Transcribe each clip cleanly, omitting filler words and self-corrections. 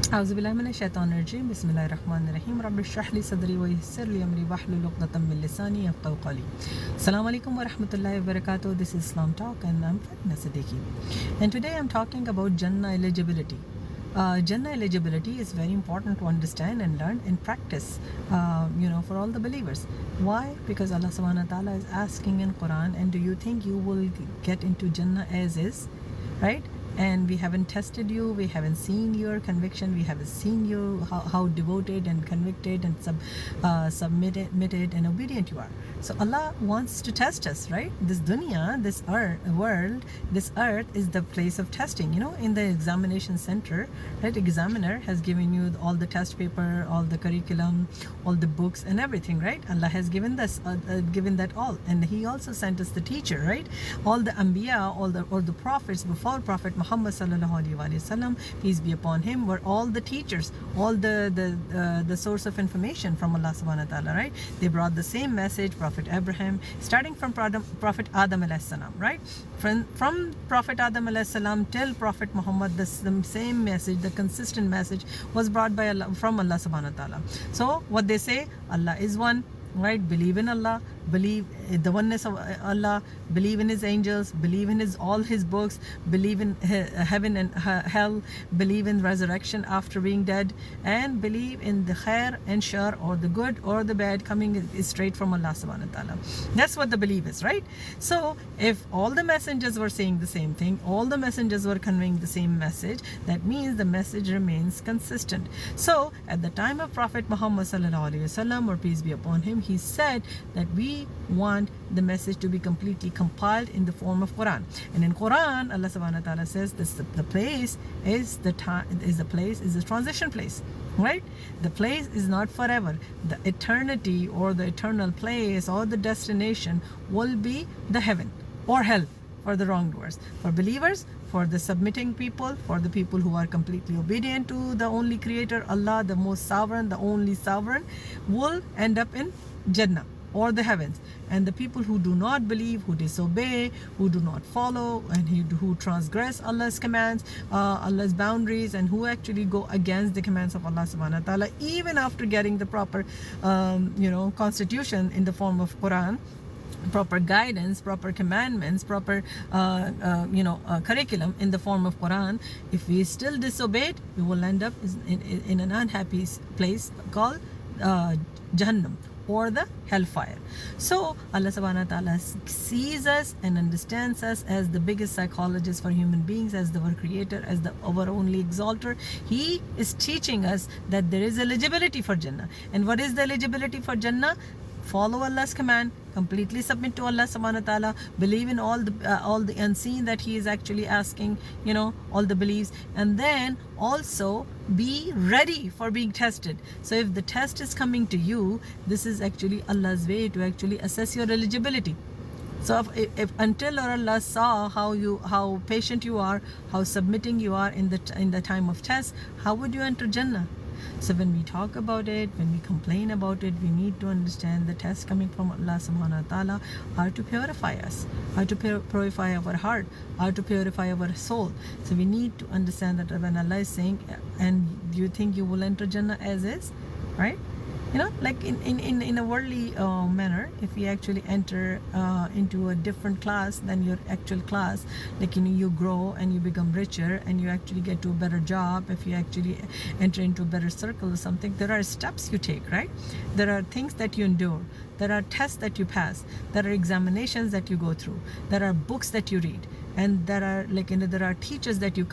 Auzubillahiminash-shaytanir-rajim. Bismillahir-rahmanir-rahim. Rabbi shrah li sadri wa yassir li amri wahlul 'uqdatam min lisani yafqahu qawli. Assalamu alaikum wa rahmatullahi wa barakatuh. This is Islam Talk and I'm Fatima Siddiqui. And today I'm talking about Jannah eligibility. Jannah eligibility is very important to understand and learn and practice, for all the believers. Why? Because Allah subhanahu wa ta'ala is asking in Quran, and do you think you will get into Jannah as is? Right? And we haven't tested you, we haven't seen your conviction, we haven't seen you how devoted and convicted and submitted and obedient you are. So Allah wants to test us, right? This dunya, this world, this earth is the place of testing. In the examination center, right, examiner has given you all the test paper, all the curriculum, all the books and everything, right? Allah has given this given that all, and He also sent us the teacher, right? All the Anbiya, all the prophets before Prophet Muhammad sallallahu alaihi wasallam, peace be upon him, were all the teachers, all the source of information from Allah subhanahu wa ta'ala, right? They brought the same message. Prophet Abraham, starting from Prophet Adam alayhi salam, right? From Prophet Adam alayhi salam till Prophet Muhammad, the same message, the consistent message was brought by Allah, from Allah subhanahu wa ta'ala. So what they say, Allah is one, right? Believe in Allah, believe the oneness of Allah, believe in His angels, believe in all His books, believe in heaven and hell, believe in resurrection after being dead, and believe in the khair and shar, or the good or the bad, coming straight from Allah subhanahu wa ta'ala. That's what the belief is, right? So if all the messengers were saying the same thing, all the messengers were conveying the same message, that means the message remains consistent. So at the time of Prophet Muhammad sallallahu alaihi wasallam, or peace be upon him, he said that we want the message to be completely compiled in the form of Quran. And in Quran, Allah subhanahu wa ta'ala says this, the place is the transition place, right? The place is not forever. The eternity, or the eternal place, or the destination will be the heaven or hell for the wrongdoers. For believers, for the submitting people, for the people who are completely obedient to the only creator, Allah, the most sovereign, the only sovereign, will end up in Jannah, or the heavens. And the people who do not believe, who disobey, who do not follow, and who transgress Allah's commands, Allah's boundaries, and who actually go against the commands of Allah subhanahu wa ta'ala, even after getting the proper constitution in the form of Quran, proper guidance, proper commandments, proper curriculum in the form of Quran, if we still disobeyed, we will end up in an unhappy place called Jahannam, or the hellfire. So Allah subhanahu wa ta'ala sees us and understands us as the biggest psychologist for human beings, as our creator, as our only exalter. He is teaching us that there is eligibility for Jannah. And what is the eligibility for Jannah? Follow Allah's command, completely submit to Allah subhanahu wa ta'ala, believe in all the unseen that He is actually asking, all the beliefs, and then also be ready for being tested. So if the test is coming to you, this is actually Allah's way to actually assess your eligibility. So if until Allah saw how patient you are, how submitting you are in the time of test, how would you enter Jannah? So when we talk about it, when we complain about it, we need to understand the test coming from Allah subhanahu wa ta'ala are to purify us, are to purify our heart, are to purify our soul. So we need to understand that when Allah is saying, and you think you will enter Jannah as is, right? Like in a worldly manner, if you actually enter into a different class than your actual class, like you grow and you become richer and you actually get to a better job, if you actually enter into a better circle or something, there are steps you take, right? There are things that you endure, there are tests that you pass, there are examinations that you go through, there are books that you read, and there are there are teachers that you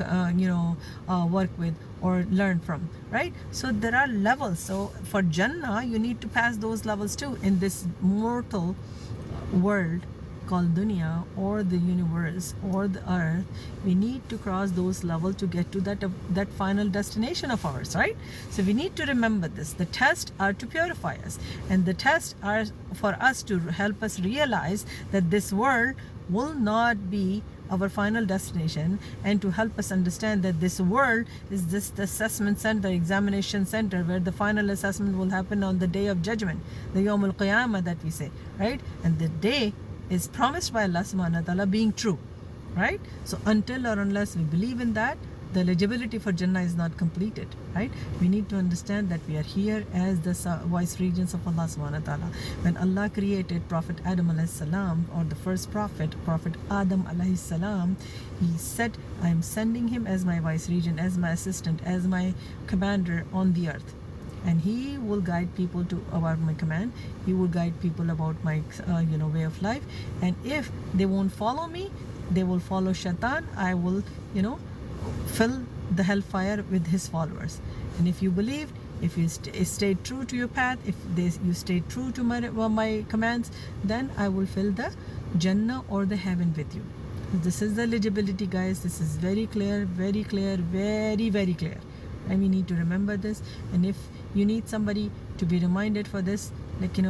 work with or learn from, right? So there are levels. So for Jannah, you need to pass those levels too. In this mortal world called dunya, or the universe, or the earth, we need to cross those levels to get to that final destination of ours, right? So we need to remember this. The tests are to purify us, and the tests are for us to help us realize that this world will not be our final destination, and to help us understand that this world is just the assessment center, examination center, where the final assessment will happen on the day of judgment, the Yawm al-Qiyamah that we say, right? And the day is promised by Allah subhanahu wa ta'ala being true, right? So until or unless we believe in that, the eligibility for Jannah is not completed, right? We need to understand that we are here as the vice regents of Allah subhanahu wa ta'ala. When Allah created Prophet Adam alayhi salam, or the first prophet, Prophet Adam alayhi salam, he said, I am sending him as my vice regent, as my assistant, as my commander on the earth. And he will guide people to about my command. He will guide people about my way of life. And if they won't follow me, they will follow shaitan. I will fill the hellfire with his followers. And if you believe, if you stay true to your path, if you stay true to my commands, then I will fill the Jannah or the heaven with you. This is the eligibility, guys. This is very clear, very clear, very, very clear. And we need to remember this. And if you need somebody to be reminded for this,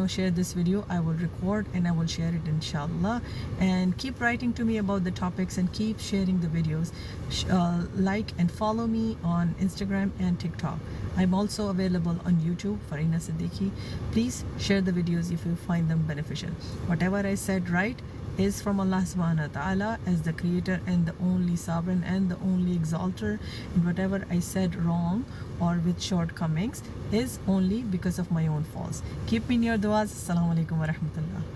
share this video. I will record and I will share it, inshallah. And keep writing to me about the topics and keep sharing the videos. Like and follow me on Instagram and TikTok. I'm also available on YouTube, Farina Siddiqui. Please share the videos if you find them beneficial. Whatever I said right is from Allah subhanahu wa ta'ala as the creator and the only sovereign and the only exalter, and whatever I said wrong or with shortcomings is only because of my own faults. Keep me in your du'as. Assalamu alaikum wa rahmatullah.